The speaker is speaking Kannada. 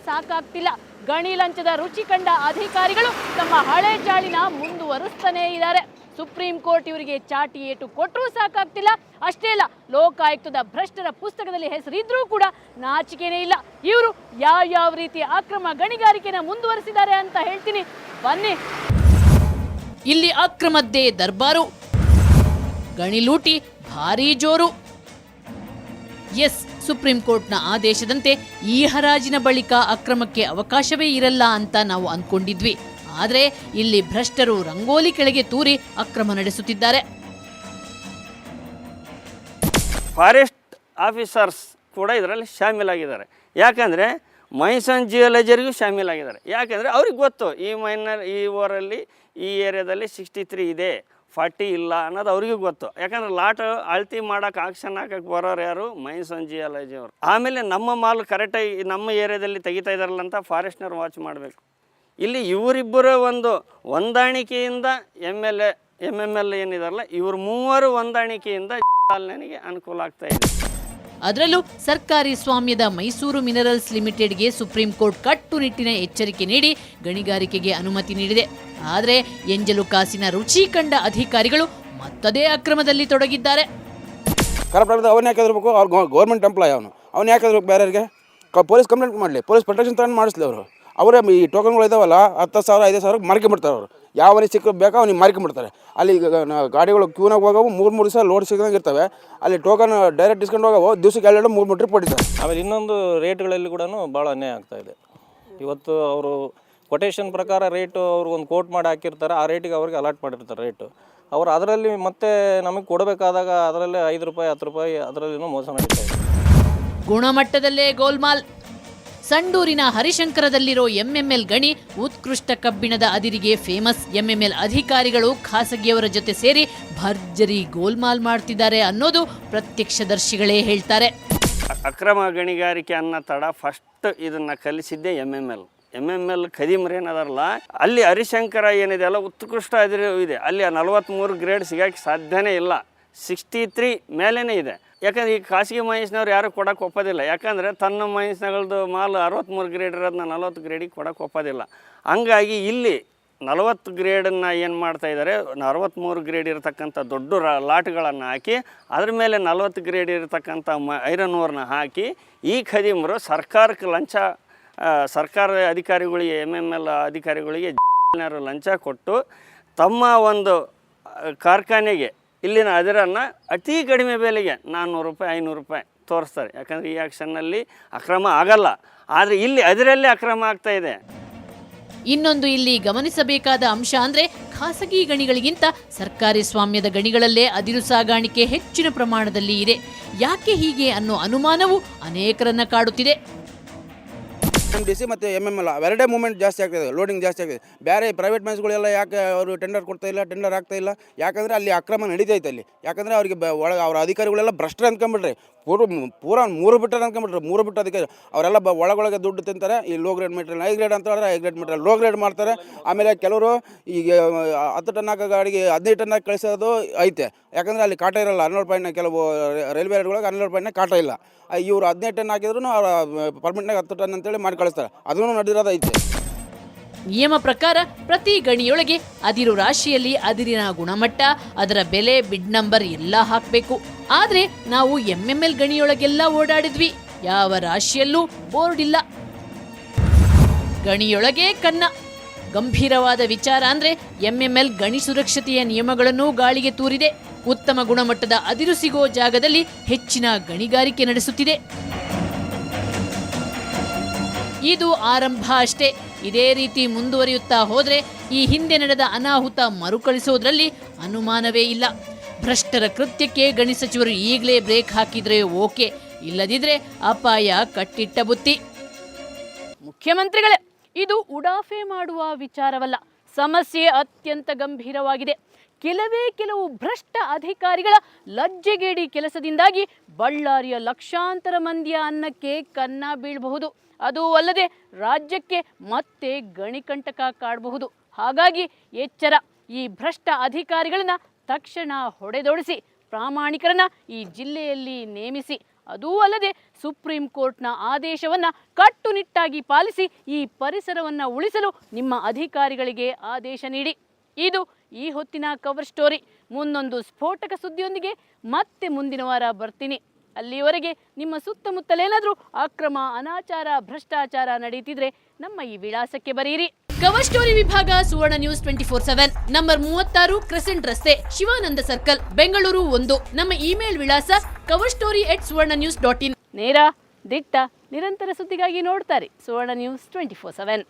ಸಾಕಾಗ್ತಿಲ್ಲ. ಗಣಿ ಲಂಚದ ರುಚಿ ಕಂಡ ಅಧಿಕಾರಿಗಳು ತಮ್ಮ ಹಳೆ ಚಾಳಿನ ಮುಂದುವರಿಸ್ತಾನೇ ಇದ್ದಾರೆ. ಸುಪ್ರೀಂ ಕೋರ್ಟ್ ಇವರಿಗೆ ಚಾಟಿ ಏಟು ಕೊಟ್ಟರೂ ಸಾಕಾಗ್ತಿಲ್ಲ. ಅಷ್ಟೇ ಅಲ್ಲ, ಲೋಕಾಯುಕ್ತದ ಭ್ರಷ್ಟರ ಪುಸ್ತಕದಲ್ಲಿ ಹೆಸರಿದ್ರೂ ಕೂಡ ನಾಚಿಕೆನೇ ಇಲ್ಲ. ಇವರು ಯಾವ ರೀತಿಯ ಅಕ್ರಮ ಗಣಿಗಾರಿಕೆನ ಮುಂದುವರಿಸಿದ್ದಾರೆ ಅಂತ ಹೇಳ್ತೀನಿ, ಬನ್ನಿ. ಇಲ್ಲಿ ಅಕ್ರಮದ್ದೇ ದರ್ಬಾರು, ಗಣಿ ಲೂಟಿ ಭಾರೀ ಜೋರು. ಎಸ್, ಸುಪ್ರೀಂ ಕೋರ್ಟ್ನ ಆದೇಶದಂತೆ ಈ ಹರಾಜಿನ ಬಳಿಕ ಅಕ್ರಮಕ್ಕೆ ಅವಕಾಶವೇ ಇರಲ್ಲ ಅಂತ ನಾವು ಅಂದ್ಕೊಂಡಿದ್ವಿ. ಆದರೆ ಇಲ್ಲಿ ಭ್ರಷ್ಟರು ರಂಗೋಲಿ ಕೆಳಗೆ ತೂರಿ ಅಕ್ರಮ ನಡೆಸುತ್ತಿದ್ದಾರೆ. ಫಾರೆಸ್ಟ್ ಆಫೀಸರ್ಸ್ ಕೂಡ ಇದರಲ್ಲಿ ಶಾಮೀಲಾಗಿದ್ದಾರೆ. ಯಾಕಂದರೆ ಮೈಸನ್ ಜಿಯಾಲಜರಿಗೂ ಶಾಮೀಲಾಗಿದ್ದಾರೆ. ಯಾಕಂದರೆ ಅವ್ರಿಗೆ ಗೊತ್ತು ಈ ಊರಲ್ಲಿ ಈ ಏರಿಯಾದಲ್ಲಿ 63 ಇದೆ, 40 ಇಲ್ಲ ಅನ್ನೋದು ಅವ್ರಿಗೂ ಗೊತ್ತು. ಯಾಕಂದರೆ ಲಾಟ್ ಅಳತಿ ಮಾಡೋಕೆ ಆಕ್ಷನ್ ಹಾಕಕ್ಕೆ ಬರೋರು ಯಾರು? ಮೈಸನ್ ಜಿಯಾಲಜಿ ಅವರು. ಆಮೇಲೆ ನಮ್ಮ ಮಾಲ್ ಕರೆಕ್ಟಾಗಿ ನಮ್ಮ ಏರಿಯಾದಲ್ಲಿ ತೆಗಿತಾ ಇದ್ದಾರಲ್ಲ ಅಂತ ಫಾರೆಸ್ಟ್ನವ್ರು ವಾಚ್ ಮಾಡಬೇಕು. ಇಲ್ಲಿ ಇವರಿಬ್ಬರ ಒಂದು ಹೊಂದಾಣಿಕೆಯಿಂದ MML ಏನಿದಾರಲ್ಲ, ಇವರು ಮೂವರು ಹೊಂದಾಣಿಕೆಯಿಂದ ಚಾಲನೆಗೆ ಅನುಕೂಲ ಆಗ್ತಾ ಇದೆ. ಅದರಲ್ಲೂ ಸರ್ಕಾರಿ ಸ್ವಾಮ್ಯದ ಮೈಸೂರು ಮಿನರಲ್ಸ್ ಲಿಮಿಟೆಡ್ಗೆ ಸುಪ್ರೀಂ ಕೋರ್ಟ್ ಕಟ್ಟುನಿಟ್ಟಿನ ಎಚ್ಚರಿಕೆ ನೀಡಿ ಗಣಿಗಾರಿಕೆಗೆ ಅನುಮತಿ ನೀಡಿದೆ. ಆದರೆ ಎಂಜಲು ಕಾಸಿನ ರುಚಿ ಕಂಡ ಅಧಿಕಾರಿಗಳು ಮತ್ತದೇ ಅಕ್ರಮದಲ್ಲಿ ತೊಡಗಿದ್ದಾರೆ. ಅವನು ಯಾಕೆ ಇರಬೇಕು? ಅವ್ರು ಗೌರ್ಮೆಂಟ್ ಎಂಪ್ಲಾಯ್, ಅವನು ಯಾಕೆ ಇರಬೇಕು? ಬೇರೆಯವರಿಗೆ ಪೊಲೀಸ್ ಕಂಪ್ಲೇಂಟ್ ಮಾಡಲಿ, ಪೊಲೀಸ್ ಪ್ರೊಟೆಕ್ಷನ್ ತಗೊಂಡು ಮಾಡಿಸ್ಲಿ. ಅವರೇ ಈ ಟೋಕನ್ಗಳು ಇದಾವಲ್ಲ, 10,000 5,000 ಮಾರ್ಕೊಂಡ್ಬಿಡ್ತಾರೆ. ಅವರು ಯಾವ ಮನೆ ಸಿಕ್ಕಬೇಕೋ ಅವ್ನಿಗೆ ಮಾರ್ಕೊಂಡ್ಬಿಡ್ತಾರೆ. ಅಲ್ಲಿ ಗಾಡಿಗಳು ಕ್ಯೂನಾಗ ಹೋಗವು 3 ದಿವಸ ಲೋಡ್ ಸಿಗದಂಗೆ ಇರ್ತವೆ. ಅಲ್ಲಿ ಟೋಕನ್ ಡೈರೆಕ್ಟ್ ಡಿಸ್ಕೌಂಟ್ ಹೋಗವು ದಿವಸಕ್ಕೆ 2-3 ಟ್ರಿಪ್ ಹೊಡಿತಾರೆ. ಆಮೇಲೆ ಇನ್ನೊಂದು ರೇಟ್ಗಳಲ್ಲಿ ಕೂಡ ಭಾಳ ಅನ್ಯಾಯ ಆಗ್ತಾ ಇದೆ. ಇವತ್ತು ಅವರು ಕೊಟೇಶನ್ ಪ್ರಕಾರ ರೇಟು ಅವ್ರಿಗೊಂದು ಕೋಟ್ ಮಾಡಿ ಹಾಕಿರ್ತಾರೆ, ಆ ರೇಟಿಗೆ ಅವ್ರಿಗೆ ಅಲಾಟ್ ಮಾಡಿರ್ತಾರೆ ರೇಟು. ಅವರು ಅದರಲ್ಲಿ ಮತ್ತೆ ನಮಗೆ ಕೊಡಬೇಕಾದಾಗ ಅದರಲ್ಲೇ 5 ರೂಪಾಯಿ 10 ರೂಪಾಯಿ ಅದರಲ್ಲಿನೂ ಮೋಸ ನಡೀತಾ ಇದೆ. ಗುಣಮಟ್ಟದಲ್ಲೇ ಗೋಲ್ಮಾಲ್. ಸಂಡೂರಿನ ಹರಿಶಂಕರದಲ್ಲಿರೋ MML ಗಣಿ ಉತ್ಕೃಷ್ಟ ಕಬ್ಬಿಣದ ಅದಿರಿಗೆ ಫೇಮಸ್. MML ಅಧಿಕಾರಿಗಳು ಖಾಸಗಿಯವರ ಜೊತೆ ಸೇರಿ ಭರ್ಜರಿ ಗೋಲ್ಮಾಲ್ ಮಾಡ್ತಿದ್ದಾರೆ ಅನ್ನೋದು ಪ್ರತ್ಯಕ್ಷದರ್ಶಿಗಳೇ ಹೇಳ್ತಾರೆ. ಅಕ್ರಮ ಗಣಿಗಾರಿಕೆ ಅನ್ನೋ ತಡ ಫಸ್ಟ್ ಇದನ್ನು ಕಲಿಸಿದ್ದೇ MML ಖದೀಮ್ರೇನದಾರಲ್ಲ, ಅಲ್ಲಿ ಹರಿಶಂಕರ ಏನಿದೆ ಅಲ್ಲ, ಉತ್ಕೃಷ್ಟ ಅದಿರು ಇದೆ. ಅಲ್ಲಿ 43 ಗ್ರೇಡ್ ಸಿಗೋಕ್ಕೆ ಸಾಧ್ಯನೇ ಇಲ್ಲ, 63 ಮೇಲೇ ಇದೆ. ಯಾಕಂದರೆ ಈ ಖಾಸಗಿ ಮೈನ್ಸ್ನವ್ರು ಯಾರು ಕೊಡೋಕೆ ಒಪ್ಪೋದಿಲ್ಲ. ಯಾಕಂದರೆ ತನ್ನ ಮೈನ್ಸ್ನಗಳದ್ದು ಮಾಲ್ 63 ಗ್ರೇಡ್ ಇರೋದನ್ನ 40 ಗ್ರೇಡಿಗೆ ಕೊಡೋಕೆ ಒಪ್ಪೋದಿಲ್ಲ. ಹಂಗಾಗಿ ಇಲ್ಲಿ 40 ಗ್ರೇಡನ್ನು ಏನು ಮಾಡ್ತಾಯಿದ್ದಾರೆ, 63 ಗ್ರೇಡ್ ಇರತಕ್ಕಂಥ ದೊಡ್ಡ ಲಾಟ್ಗಳನ್ನು ಹಾಕಿ ಅದ್ರ ಮೇಲೆ 40 ಗ್ರೇಡ್ ಇರತಕ್ಕಂಥ ಐರನ್ ಓರ್ನ ಹಾಕಿ ಈ ಖದೀಮರು ಸರ್ಕಾರಕ್ಕೆ ಸರ್ಕಾರದ ಅಧಿಕಾರಿಗಳಿಗೆ MML ಅಧಿಕಾರಿಗಳಿಗೆ ಲಂಚ ಕೊಟ್ಟು ತಮ್ಮ ಒಂದು ಕಾರ್ಖಾನೆಗೆ ಇಲ್ಲಿನ ಅದರನ್ನು ಅತಿ ಕಡಿಮೆ ಬೆಲೆಗೆ 400 ರೂಪಾಯಿ 500 ರೂಪಾಯಿ ತೋರಿಸ್ತಾರೆ. ಯಾಕಂದರೆ ಈ ಆಕ್ಷನ್ನಲ್ಲಿ ಅಕ್ರಮ ಆಗಲ್ಲ, ಆದರೆ ಇಲ್ಲಿ ಅದರಲ್ಲೇ ಅಕ್ರಮ ಆಗ್ತಾ ಇದೆ. ಇನ್ನೊಂದು ಇಲ್ಲಿ ಗಮನಿಸಬೇಕಾದ ಅಂಶ ಅಂದರೆ, ಖಾಸಗಿ ಗಣಿಗಳಿಗಿಂತ ಸರ್ಕಾರಿ ಸ್ವಾಮ್ಯದ ಗಣಿಗಳಲ್ಲೇ ಅದಿರು ಸಾಗಾಣಿಕೆ ಹೆಚ್ಚಿನ ಪ್ರಮಾಣದಲ್ಲಿ ಇದೆ. ಯಾಕೆ ಹೀಗೆ ಅನ್ನೋ ಅನುಮಾನವು ಅನೇಕರನ್ನ ಕಾಡುತ್ತಿದೆ. MDC ಮತ್ತು MML ಅವೆರಡೇ ಮೂವ್ಮೆಂಟ್ ಜಾಸ್ತಿ ಆಗ್ತಾಯಿದೆ, ಲೋಡಿಂಗ್ ಜಾಸ್ತಿ ಆಗಿದೆ. ಬೇರೆ ಪ್ರೈವೇಟ್ ಮೈನ್ಸ್ಗಳೆಲ್ಲ ಯಾಕೆ ಅವರು ಟೆಂಡರ್ ಕೊಡ್ತಾ ಇಲ್ಲ, ಟೆಂಡರ್ ಆಗ್ತಾ ಇಲ್ಲ? ಯಾಕಂದರೆ ಅಲ್ಲಿ ಅಕ್ರಮ ನಡೀತೈತೆ ಅಲ್ಲಿ. ಯಾಕಂದರೆ ಅವರಿಗೆ ಒಳಗೆ ಅವ್ರ ಅಧಿಕಾರಿಗಳೆಲ್ಲ ಭ್ರಷ್ಟರು ಅಂದ್ಕೊಂಬಿಟ್ರಿ, ಪೂರ 3 ಬಿಟ್ಟರು ಅಂದ್ಕೊಂಬಿಟ್ರಿ. 3 ಬಿಟ್ಟು ಅಧಿಕಾರಿ ಅವರೆಲ್ಲ ಒಳಗೊಳಗೆ ದುಡ್ಡು ತಿಂತಾರೆ. ಈ low grade material high grade ಅಂತ ಹೇಳಿದ್ರೆ high grade material low grade ಮಾಡ್ತಾರೆ. ಆಮೇಲೆ ಕೆಲವರು ಈಗ 10 ಟನ್ ಹಾಕೋ ಗಾಡಿಗೆ 15 ಟನ್ ಹಾಕಿ ಕಳಿಸೋದು ಐತೆ. ಯಾಕಂದರೆ ಅಲ್ಲಿ ಕಾಟ ಇರಲ್ಲ. 12 ರೂಪಾಯಿನ ಕೆಲವು ರೈಲ್ವೆ ರೇಟ್ಗಳಿಗೆ 12 ರೂಪಾಯಿನ ಕಾಟ ಇಲ್ಲ. ಇವರು 15 ಟನ್ ಹಾಕಿದ್ರು ಅವ್ರ ಪರ್ಮಿಟ್ನಾಗ 10 ಟನ್ ಅಂತೇಳಿ ಮಾಡಿ ಕಳಿಸ್ತಾರೆ. ಅದನ್ನು ನಡೆದಿರೋದು ಐತೆ. ನಿಯಮ ಪ್ರಕಾರ ಪ್ರತಿ ಗಣಿಯೊಳಗೆ ಅದಿರು ರಾಶಿಯಲ್ಲಿ ಅದಿರಿನ ಗುಣಮಟ್ಟ, ಅದರ ಬೆಲೆ, ಬಿಡ್ ನಂಬರ್ ಎಲ್ಲ ಹಾಕಬೇಕು. ಆದರೆ ನಾವು MML ಗಣಿಯೊಳಗೆಲ್ಲ ಓಡಾಡಿದ್ವಿ, ಯಾವ ರಾಶಿಯಲ್ಲೂ ಬೋರ್ಡ್ ಇಲ್ಲ. ಗಣಿಯೊಳಗೆ ಕನ್ನ. ಗಂಭೀರವಾದ ವಿಚಾರ ಅಂದರೆ MML ಗಣಿ ಸುರಕ್ಷತೆಯ ನಿಯಮಗಳನ್ನು ಗಾಳಿಗೆ ತೂರಿದೆ. ಉತ್ತಮ ಗುಣಮಟ್ಟದ ಅದಿರು ಸಿಗೋ ಜಾಗದಲ್ಲಿ ಹೆಚ್ಚಿನ ಗಣಿಗಾರಿಕೆ ನಡೆಸುತ್ತಿದೆ. ಇದು ಆರಂಭ ಅಷ್ಟೇ. ಇದೇ ರೀತಿ ಮುಂದುವರಿಯುತ್ತಾ ಹೋದರೆ ಈ ಹಿಂದೆ ನಡೆದ ಅನಾಹುತ ಮರುಕಳಿಸೋದ್ರಲ್ಲಿ ಅನುಮಾನವೇ ಇಲ್ಲ. ಭ್ರಷ್ಟರ ಕೃತ್ಯಕ್ಕೆ ಗಣಿ ಸಚಿವರು ಈಗಲೇ ಬ್ರೇಕ್ ಹಾಕಿದ್ರೆ ಓಕೆ, ಇಲ್ಲದಿದ್ರೆ ಅಪಾಯ ಕಟ್ಟಿಟ್ಟ ಬುತ್ತಿ. ಮುಖ್ಯಮಂತ್ರಿಗಳೇ, ಇದು ಉಡಾಫೆ ಮಾಡುವ ವಿಚಾರವಲ್ಲ, ಸಮಸ್ಯೆ ಅತ್ಯಂತ ಗಂಭೀರವಾಗಿದೆ. ಕೆಲವು ಭ್ರಷ್ಟ ಅಧಿಕಾರಿಗಳ ಲಜ್ಜೆಗೇಡಿ ಕೆಲಸದಿಂದಾಗಿ ಬಳ್ಳಾರಿಯ ಲಕ್ಷಾಂತರ ಮಂದಿಯ ಅನ್ನಕ್ಕೆ ಕನ್ನ ಬೀಳಬಹುದು. ಅದೂ ಅಲ್ಲದೆ ರಾಜ್ಯಕ್ಕೆ ಮತ್ತೆ ಗಣಿಕಂಟಕ ಕಾಡಬಹುದು. ಹಾಗಾಗಿ ಎಚ್ಚರ. ಈ ಭ್ರಷ್ಟ ಅಧಿಕಾರಿಗಳನ್ನ ತಕ್ಷಣ ಹೊಡೆದೊಡಿಸಿ ಪ್ರಾಮಾಣಿಕರನ್ನ ಈ ಜಿಲ್ಲೆಯಲ್ಲಿ ನೇಮಿಸಿ ಅದೂ ಅಲ್ಲದೆ ಸುಪ್ರೀಂ ಕೋರ್ಟ್ನ ಆದೇಶವನ್ನು ಕಟ್ಟುನಿಟ್ಟಾಗಿ ಪಾಲಿಸಿ ಈ ಪರಿಸರವನ್ನು ಉಳಿಸಲು ನಿಮ್ಮ ಅಧಿಕಾರಿಗಳಿಗೆ ಆದೇಶ ನೀಡಿ. ಇದು ಈ ಹೊತ್ತಿನ ಕವರ್ ಸ್ಟೋರಿ. ಮುಂದೊಂದು ಸ್ಫೋಟಕ ಸುದ್ದಿಯೊಂದಿಗೆ ಮತ್ತೆ ಮುಂದಿನ ವಾರ ಬರ್ತೀನಿ. ಅಲ್ಲಿಯವರೆಗೆ ನಿಮ್ಮ ಸುತ್ತಮುತ್ತಲೇನಾದರೂ ಅಕ್ರಮ, ಅನಾಚಾರ, ಭ್ರಷ್ಟಾಚಾರ ನಡೀತಿದ್ರೆ ನಮ್ಮ ಈ ವಿಳಾಸಕ್ಕೆ ಬರೆಯಿರಿ. ಕವರ್ ಸ್ಟೋರಿ ವಿಭಾಗ ಸುವರ್ಣ ನ್ಯೂಸ್ 24/7, ನಂಬರ್ 36 ಕ್ರೆಸೆಂಟ್ ರಸ್ತೆ, ಶಿವಾನಂದ ಸರ್ಕಲ್, ಬೆಂಗಳೂರು 1. ನಮ್ಮ ಇಮೇಲ್ ವಿಳಾಸ coverstory@suvarnanews.in. ನೇರ, ದಿಟ್ಟ, ನಿರಂತರ ಸುದ್ದಿಗಾಗಿ ನೋಡ್ತಾರೆ ಸುವರ್ಣ ನ್ಯೂಸ್ 24/7.